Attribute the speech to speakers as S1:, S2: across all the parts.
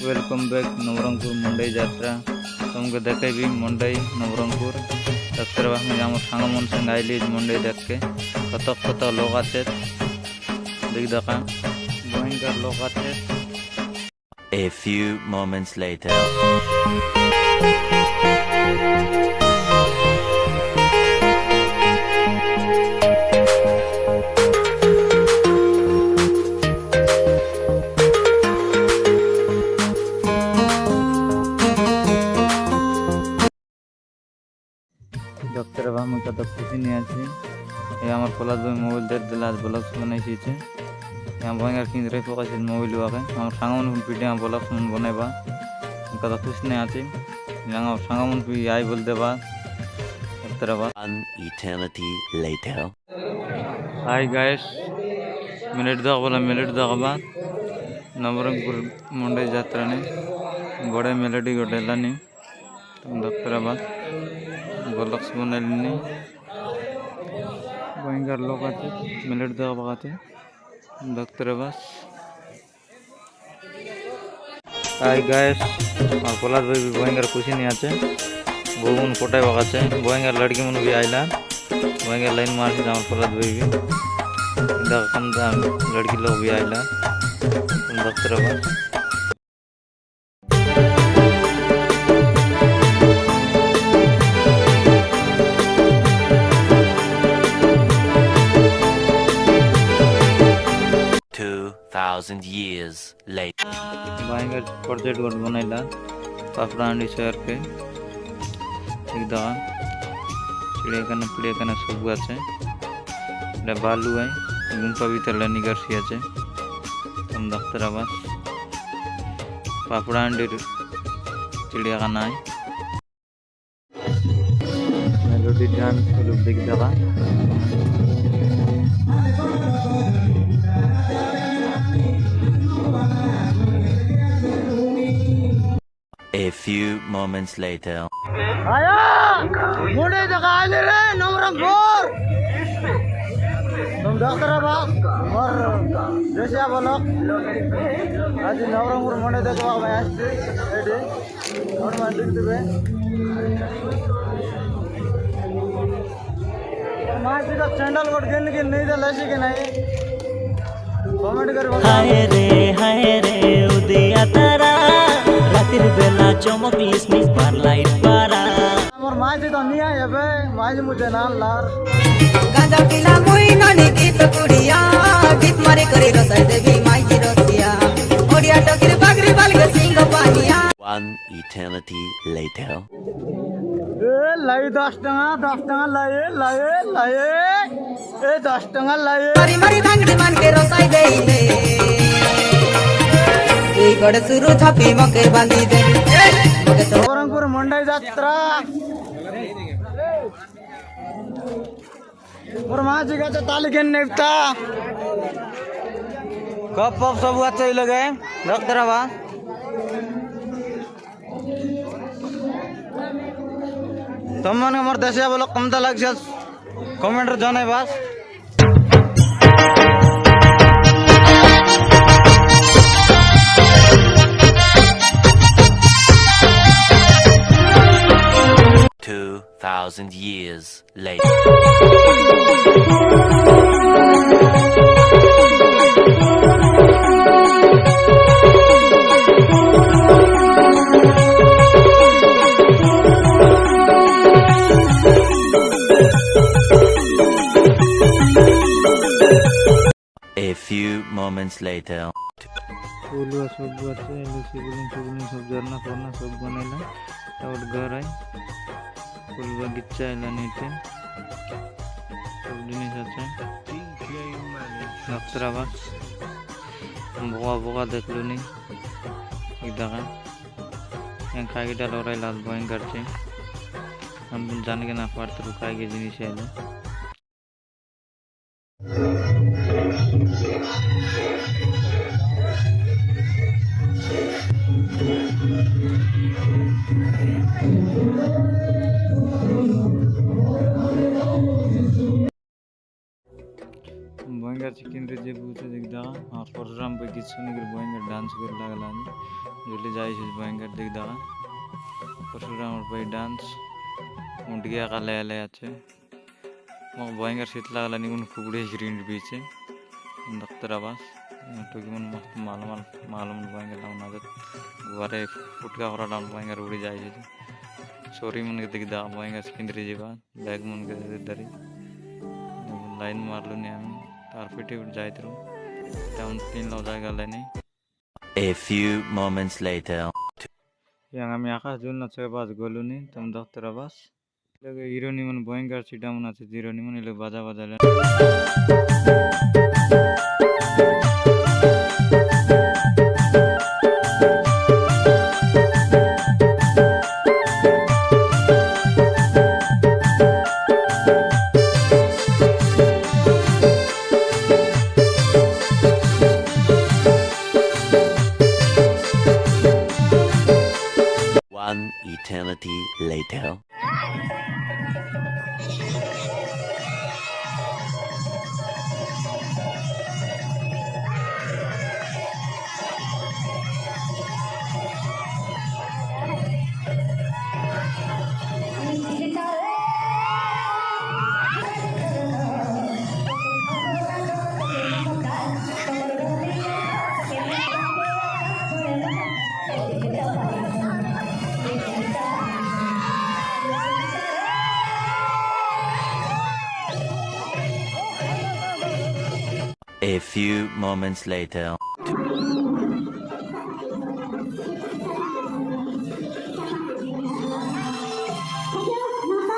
S1: Welcome back Nabarangpur मंडई यात्रा तुमको देखे भी मंडई नवरंगपुर डॉक्टर में सांग मन संग आईली मंडई देख के कत लोग आते देख देखा भयंकर लोग आते।
S2: A few moments later.
S1: Doctor हम कत खुशी नहीं आछे ये पलाद भाई मोबाइल दे दिला ब्लॉग्स बनाई छे यहाँ भयंकर किन रे फोकस मोबाइल वाके हमर सांगमन वीडियो ब्लॉग्स मन बनाइबा कत खुशी नहीं आछे यहाँ सांगमन भी आई बोल देबा डॉक्टर बा
S2: An eternity later.
S1: Hi guys minute दबा नवरंगपुर मंडई यात्रा ने बड़े मेलोडी गोटेलानी डॉक्टर बा ब्लॉग्स बनाइलनी भयंकर लोग आते मेलोडी दबाते डॉक्टर बस। हाय गाइस और पलाद भाई भी भयंकर खुशी नहीं आते गोगुन कोटाई बगाते भयंकर लड़की मन भी आइला भयंकर लाइन मार के पलाद भाई भी देखम लड़की लोग भी आइला डॉक्टर बस।
S2: Years later.
S1: भयंकर प्रोजेक्ट गोट बनैला पापड़ांडी शहर के एकदम चिड़ियाखाना सब আছে এটা বালু है गुम्फा भीतर निगर सी আছে तुम डॉक्टर आवास पापड़ांडी चिड़ियाखाना है मेलोडी डांस लोग देख दगा
S2: A few moments later.
S3: आया मुंडे जगह आले रे नवरंगपुर तुम डॉक्टर बा और जैसे बोलो आज नवरंगपुर मुंडे देखो मैं एडी और मैं लिख देबे मां जी का सैंडल कोट गेन के नहीं दे लसी के नहीं कमेंट कर
S4: हाय रे उदया तारा रातिर बेला चमक लिस्मिस पर लाइट पारा
S3: मोर मां जी तो नहीं आए बे मां जी मुझे नाल लार
S5: गांजा पिला मुई ननी गीत कुड़िया गीत मारे करे रसाई देवी माई जी रसिया ओडिया टकिर बागरी बाल के सिंग पानिया।
S2: One eternity later.
S3: ए लाई 10 टका लाए ए 10 टका लाए
S5: मारी मारी धांगड़ी मान के रसाई देई दे ई गड़ सुरु थापी मके बांधी दे
S3: नवरंगपुर मंडई यात्रा और मां जी का ताली के नेवता कप सब अच्छे लगे डॉक्टर बा तुम मन हमर देशिया बोलो कमता लग जा कमेंट जाने बस।
S2: $2,000 years later. A few moments later.
S1: फूल सब अच्छे शिवलिंग सब झरना फरना सब बनेला और घर है फूल बगीचा है नीचे सब जिनिस আছে डॉक्टर आवास बोगा देख लो नहीं देखा यहाँ खागिटा लड़ाई लाल भयंकर छे हम जान के ना पारते रुकाई के जिनिस है भयंकर चिकन रे जे बुझे देख दगा और परशुराम पे गीत सुन कर भयंकर डांस कर लागला जोली जाई छै भयंकर देख दगा परशुराम पे डांस मुंडगिया काले आले আছে मग भयंकर शीत लागला निगुन फुगडे ग्रीन बीच डॉक्टर आवास तो कि मन मस्त मालूम भयंकर लाउन आदत गुवारे फुटका भरा डाउन भयंकर उड़ी जाई छै चोरी मन के देख दगा भयंकर किंद्री जीवा बैग मन के दरी लाइन मारलो नहीं हम तार पिटे उठ जाए थे टाउन 3 लो जाएगा line
S2: A few moments later.
S1: yang kami akas jun na saya bas golu ni tam dokter abas lagi hero ni man भयंकर सीटा मन আছে hero ni man ले बाजा बाजा ले
S2: One eternity later. A few moments later.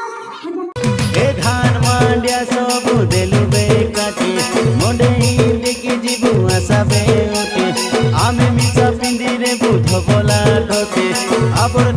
S4: ए धान मांडिया सबु देलु बेकाचे मोंडे देखि जीबु आसाबे ओते आमे मिसा पिंदी रे बुध बोला ठोके आबर